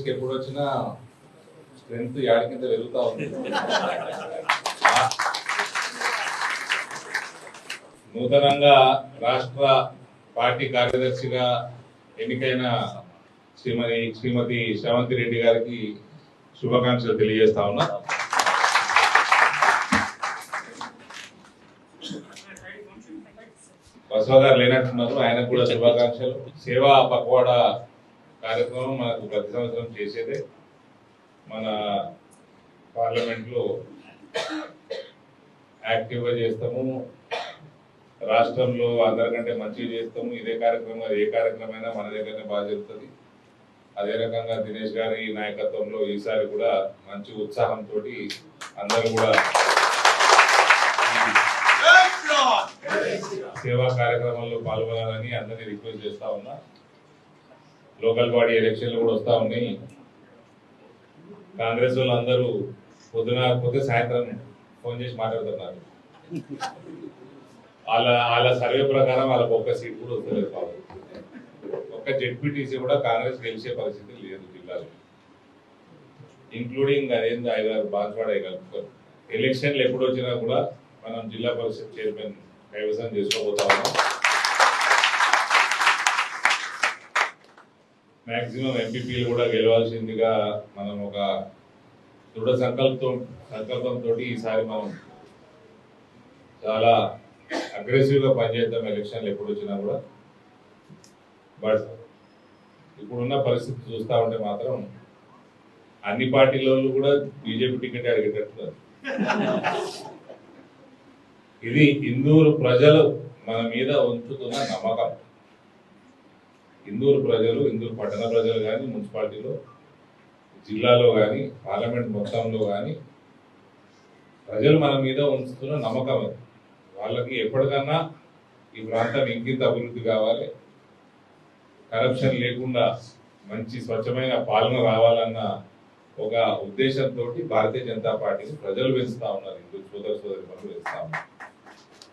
కి ఎప్పుడు వచ్చినా స్ట్రెంగ్త్ యాడికింత పెరుగుతా ఉంది. నూతనంగా రాష్ట్ర పార్టీ కార్యదర్శిగా ఎన్నికైన శ్రీమతి శ్రవంతి రెడ్డి గారికి శుభాకాంక్షలు తెలియజేస్తా ఉన్నా. బసవ గారు లేనట్టున్నారు, ఆయనకు కూడా శుభాకాంక్షలు. సేవా పక్వాడా కార్యక్రమం మనకు ప్రతి సంవత్సరం చేసేదే. మన పార్లమెంట్లో యాక్టివ్గా చేస్తాము, రాష్ట్రంలో అందరికంటే మంచిగా చేస్తాము. ఇదే కార్యక్రమం ఏ కార్యక్రమమైనా మన దగ్గరనే బాగా జరుగుతుంది. అదే రకంగా దినేష్ గారి నాయకత్వంలో ఈసారి కూడా మంచి ఉత్సాహంతో అందరూ కూడా సేవా కార్యక్రమాల్లో పాల్గొనాలని అందరినీ రిక్వెస్ట్ చేస్తా ఉన్నా. లోకల్ బాడీ ఎలక్షన్లు కూడా వస్తా ఉన్నాయి. కాంగ్రెస్ వాళ్ళు అందరూ పొద్దున సాయంత్రం ఫోన్ చేసి మాట్లాడుతున్నారు. వాళ్ళ సర్వే ప్రకారం వాళ్ళకి ఒక్క సీట్ కూడా వస్తలేదు. ఒక్క జెడ్పీటీసీ కూడా కాంగ్రెస్ గెలిచే పరిస్థితి లేదు జిల్లాలో, ఇంక్లూడింగ్ అదేంది 5-6 బాన్స్వాడ కలుపుతారు. ఎలక్షన్లు ఎప్పుడు వచ్చినా కూడా మనం జిల్లా పరిషత్ చైర్మన్ కైవసం చేసుకోబోతా ఉన్నాం. మ్యాక్సిమం ఎంపీపీలు కూడా గెలవాల్సిందిగా మనం ఒక దృఢ సంకల్పంతో ఈసారి మనం చాలా అగ్రెసివ్గా పనిచేద్దాం ఎలక్షన్లు ఎప్పుడు వచ్చినా కూడా. బట్ ఇప్పుడున్న పరిస్థితి చూస్తూ ఉంటే మాత్రం అన్ని పార్టీల కూడా బీజేపీ టికెట్ అడిగేటట్టున్నారు. ఇది ఇందూరు ప్రజలు మన మీద ఉంచుతున్న నమ్మకం. ఇందూరు ప్రజలు, ఇందూరు పట్టణ ప్రజలు కానీ, మున్సిపాలిటీలో, జిల్లాలో కానీ, పార్లమెంట్ మొత్తంలో కానీ ప్రజలు మన మీద ఉంచుతున్న నమ్మకం. వాళ్ళకి ఎప్పటికన్నా ఈ ప్రాంతం ఇంకింత అభివృద్ధి కావాలి, కరప్షన్ లేకుండా మంచి స్వచ్ఛమైన పాలన రావాలన్న ఒక ఉద్దేశంతో భారతీయ జనతా పార్టీని ప్రజలు పెంచుతా ఉన్నారు, హిందూ సోదరి పనులు పెంచుతా ఉన్నారు.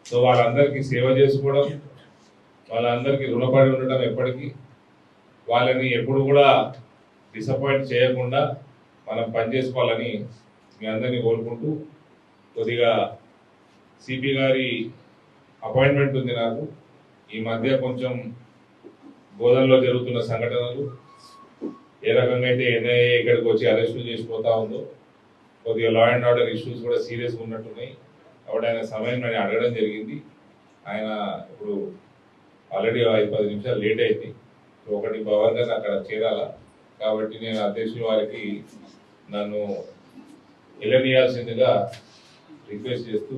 సో వాళ్ళందరికీ సేవ చేసుకోవడం, వాళ్ళందరికీ రుణపడి ఉండటం, ఎప్పటికీ వాళ్ళని ఎప్పుడు కూడా డిసప్పాయింట్ చేయకుండా మనం పనిచేసుకోవాలని మీ అందరినీ కోరుకుంటూ, కొద్దిగా సిపి గారి అపాయింట్మెంట్ ఉంది నాకు. ఈ మధ్య కొంచెం బోధనలో జరుగుతున్న సంఘటనలు, ఏ రకంగా అయితే ఎన్ఐఏ ఇక్కడికి వచ్చి అరెస్టులు చేసిపోతా ఉందో, కొద్దిగా లా అండ్ ఆర్డర్ ఇష్యూస్ కూడా సీరియస్గా ఉన్నట్టున్నాయి. కాబట్టి ఆయన సమయం నేను అడగడం జరిగింది. ఆయన ఇప్పుడు ఆల్రెడీ 5-10 నిమిషాలు లేట్ అయింది. 1 గారిని అక్కడ చేరాలా, కాబట్టి నేను అధ్యక్షుల వారికి నన్ను వెళ్ళనీయాల్సిందిగా రిక్వెస్ట్ చేస్తూ